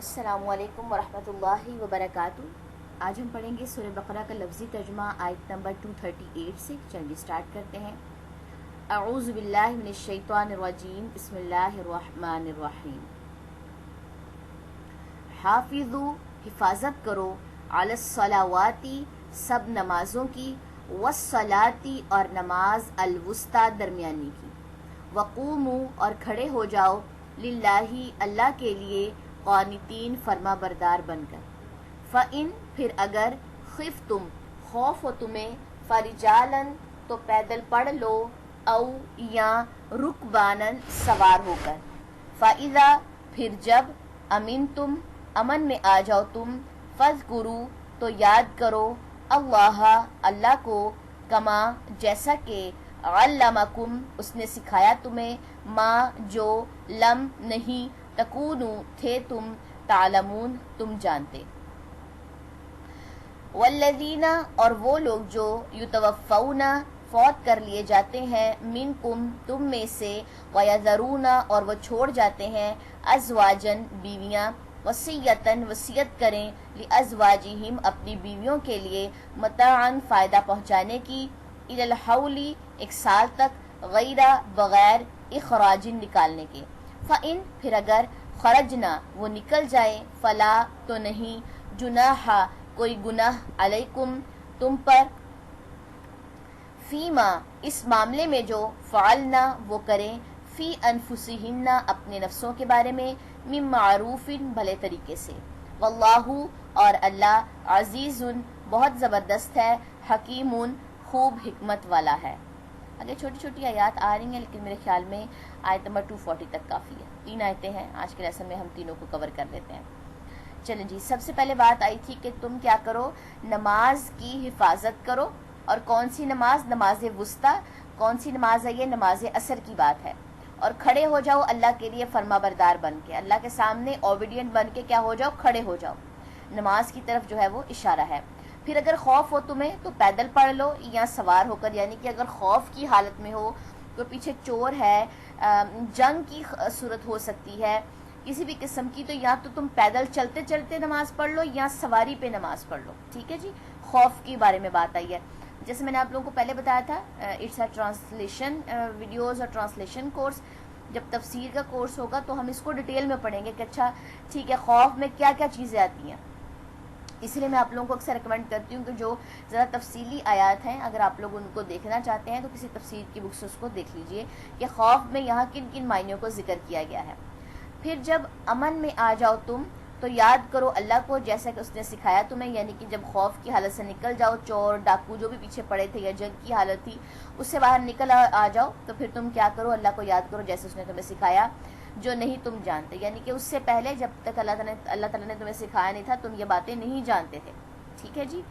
السلام علیکم ورحمۃ اللہ وبرکاتہ۔ آج ہم پڑھیں گے سورہ بقرہ کا لفظی ترجمہ آیت نمبر 238 سے۔ چلیے اسٹارٹ کرتے ہیں۔ اعوذ باللہ من الشیطان الرجیم، بسم اللہ الرحمن الرحیم۔ حافظوا، حفاظت کرو، علی الصلاواتی، سب نمازوں کی، والصلاۃ، اور نماز الوسطی، درمیانی کی، وقوموا، اور کھڑے ہو جاؤ، للہ، اللہ کے لیے، قانتین، فرما بردار بن کر۔ فَإِن، پھر اگر، خفتم، خوف ہو تمہیں، فرجالن، تو پیدل پڑھ لو، او، یا رکبانن، سوار ہو کر۔ فَإِذَا، پھر جب، امنتم، امن میں آ جاؤ تم، فاذکروا، تو یاد کرو، اللہ، اللہ کو، کما، جیسا کہ، علمکم، اس نے سکھایا تمہیں، ما، جو، لم، نہیں، تکونو، تھے تم، تعلمون، تم جانتے۔ والذین، اور وہ لوگ جو، یتوفون، فوت کر لیے جاتے ہیں، منکم، تم میں سے، ویذرون، اور وہ چھوڑ جاتے ہیں، ازواجن، بیویاں، وصیتاً، وصیت کریں، لازواجہم، اپنی بیویوں کے لیے، متاعاً، فائدہ پہنچانے کی، الی الحول، ایک سال تک، غیر، بغیر، اخراج، نکالنے کے۔ فَإِن، پھر اگر، خرجنا، وہ نکل جائیں، فلا، تو نہیں، جناح، کوئی گناہ، علیکم، تم پر، فیما، اس معاملے میں جو، فعلنا، وہ کریں، فی انفسہن، اپنے نفسوں کے بارے میں، من معروف، بھلے طریقے سے، واللہ، اور اللہ، عزیز، بہت زبردست ہے، حکیم، خوب حکمت والا ہے۔ آگے چھوٹی چھوٹی آیات آ رہی ہیں، لیکن میرے خیال میں آیت نمبر 240 تک کافی ہے۔ 3 آیتیں ہیں، آج کے لیسن میں ہم تینوں کو کور کر لیتے ہیں۔ چلیں جی، سب سے پہلے بات آئی تھی کہ تم کیا کرو، نماز کی حفاظت کرو، اور کون سی نماز؟ نماز وسطی۔ کون سی نماز ہے یہ؟ نماز عصر کی بات ہے۔ اور کھڑے ہو جاؤ اللہ کے لیے فرما بردار بن کے، اللہ کے سامنے اوبیڈینٹ بن کے کیا ہو جاؤ، کھڑے ہو جاؤ، نماز کی طرف جو ہے وہ اشارہ ہے۔ پھر اگر خوف ہو تمہیں تو پیدل پڑھ لو یا سوار ہو کر، یعنی کہ اگر خوف کی حالت میں ہو تو پیچھے چور ہے، جنگ کی صورت ہو سکتی ہے کسی بھی قسم کی، تو یا تو تم پیدل چلتے چلتے نماز پڑھ لو یا سواری پہ نماز پڑھ لو، ٹھیک ہے جی۔ خوف کے بارے میں بات آئی ہے، جیسے میں نے آپ لوگوں کو پہلے بتایا تھا، اٹس اے ٹرانسلیشن ویڈیوز اور ٹرانسلیشن کورس۔ جب تفسیر کا کورس ہوگا تو ہم اس کو ڈیٹیل میں پڑھیں گے کہ اچھا ٹھیک ہے، خوف میں کیا کیا چیزیں آتی ہیں۔ اس لیے میں آپ لوگوں کو اکثر ریکمینڈ کرتی ہوں کہ جو ذرا تفصیلی آیات ہیں، اگر آپ لوگ ان کو دیکھنا چاہتے ہیں تو کسی تفسیر کی بک سے اس کو دیکھ لیجئے کہ خوف میں یہاں کن کن معنیوں کو ذکر کیا گیا ہے۔ پھر جب امن میں آ جاؤ تم، تو یاد کرو اللہ کو جیسا کہ اس نے سکھایا تمہیں، یعنی کہ جب خوف کی حالت سے نکل جاؤ، چور ڈاکو جو بھی پیچھے پڑے تھے یا جنگ کی حالت تھی اس سے باہر نکل آ جاؤ، تو پھر تم کیا کرو، اللہ کو یاد کرو جیسے اس نے تمہیں سکھایا، جو نہیں تم جانتے، یعنی کہ اس سے پہلے جب تک اللہ تعالیٰ نے تمہیں سکھایا نہیں تھا تم یہ باتیں نہیں جانتے تھے، ٹھیک ہے جی۔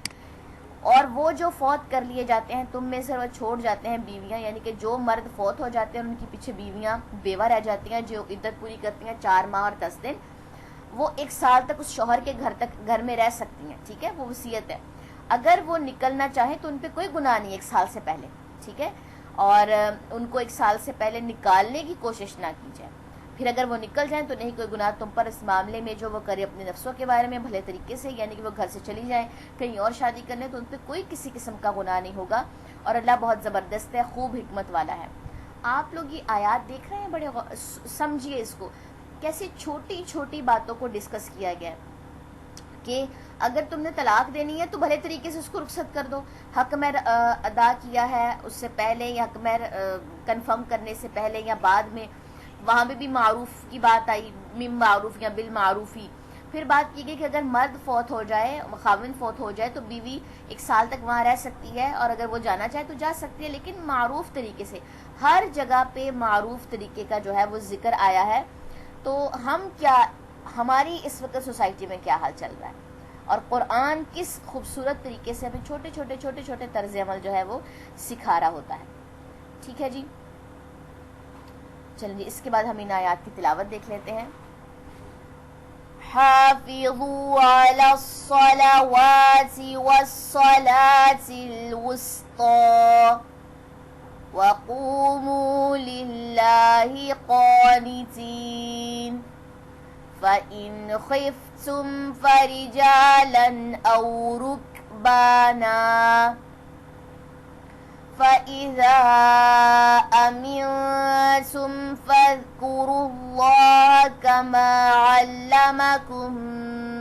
اور وہ جو فوت کر لیے جاتے ہیں تم میں سے، وہ چھوڑ جاتے ہیں بیویاں، یعنی کہ جو مرد فوت ہو جاتے ہیں ان کی پیچھے بیویاں بیوہ رہ جاتی ہیں، جو عدت پوری کرتی ہیں 4 ماہ اور 10 دن، وہ 1 سال تک اس شوہر کے گھر میں رہ سکتی ہیں، ٹھیک ہے، وہ وصیت ہے۔ اگر وہ نکلنا چاہیں تو ان پہ کوئی گناہ نہیں 1 سال سے پہلے، ٹھیک ہے، اور ان کو 1 سال سے پہلے نکالنے کی کوشش نہ کی جائے۔ پھر اگر وہ نکل جائیں تو نہیں کوئی گناہ تم پر، اس معاملے میں جو وہ کرے اپنے نفسوں کے بارے میں بھلے طریقے سے، یعنی کہ وہ گھر سے چلی جائیں کہیں اور شادی کرنے، تو ان پہ کوئی کسی قسم کا گناہ نہیں ہوگا، اور اللہ بہت زبردست ہے، خوب حکمت والا ہے۔ آپ لوگ یہ آیات دیکھ رہے ہیں، بڑے سمجھیے اس کو، کیسی چھوٹی چھوٹی باتوں کو ڈسکس کیا گیا ہے کہ اگر تم نے طلاق دینی ہے تو بھلے طریقے سے اس کو رخصت کر دو، حق مہر ادا کیا ہے اس سے پہلے یا حق مہر کنفرم کرنے سے پہلے یا بعد میں، وہاں بھی معروف کی بات آئی، من معروف یا بالمعروفی۔ پھر بات کی گئی کہ اگر مرد فوت ہو جائے، خاوند فوت ہو جائے، تو بیوی 1 سال تک وہاں رہ سکتی ہے، اور اگر وہ جانا چاہے تو جا سکتی ہے، لیکن معروف طریقے سے۔ ہر جگہ پہ معروف طریقے کا جو ہے وہ ذکر آیا ہے۔ تو ہم کیا، ہماری اس وقت سوسائٹی میں کیا حال چل رہا ہے، اور قرآن کس خوبصورت طریقے سے ہمیں چھوٹے چھوٹے چھوٹے چھوٹے طرز عمل جو ہے وہ سکھا رہا ہوتا ہے، ٹھیک ہے جی۔ چلیے اس کے بعد ہم ان آیات کی تلاوت دیکھ لیتے ہیں۔ حافظوا علی الصلوات والصلاة الوسطی وقوموا للہ قانتین۔ فَإِنْ خِفْتُمْ فَرِجَالًا أَوْ رُكْبَانًا فَإِذَا أَمِنْتُمْ فَاذْكُرُوا اللَّهَ كَمَا عَلَّمَكُمْ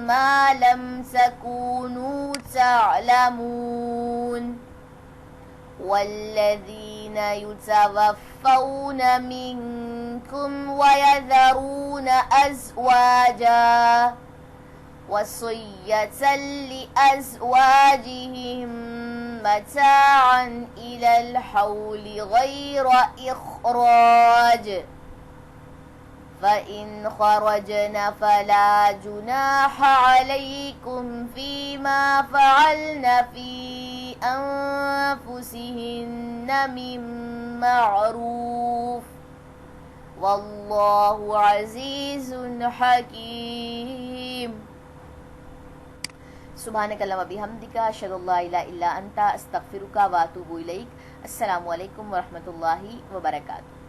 مَا لَمْ تَكُونُوا تَعْلَمُونَ وَالَّذِينَ يُتَوَفَّوْنَ مِنْكُمْ وَيَذَرُونَ أَزْوَاجًا وَصِيَّةً لِأَزْوَاجِهِمْ مَتَاعًا إِلَى الْحَوْلِ غَيْرَ إِخْرَاجٍ فَإِنْ خَرَجْنَ فَلَا جُنَاحَ عَلَيْكُمْ فِيمَا فَعَلْنَ فِي أَنفُسِهِنَّ مِن مَّعْرُوفٍ وَاللَّهُ عَزِيزٌ حَكِيمٌ سبحانک اللہم وبحمدک اشہد ان لا الہ الا انت استغفرک واتوب الیک۔ السلام علیکم ورحمۃ اللہ وبرکاتہ۔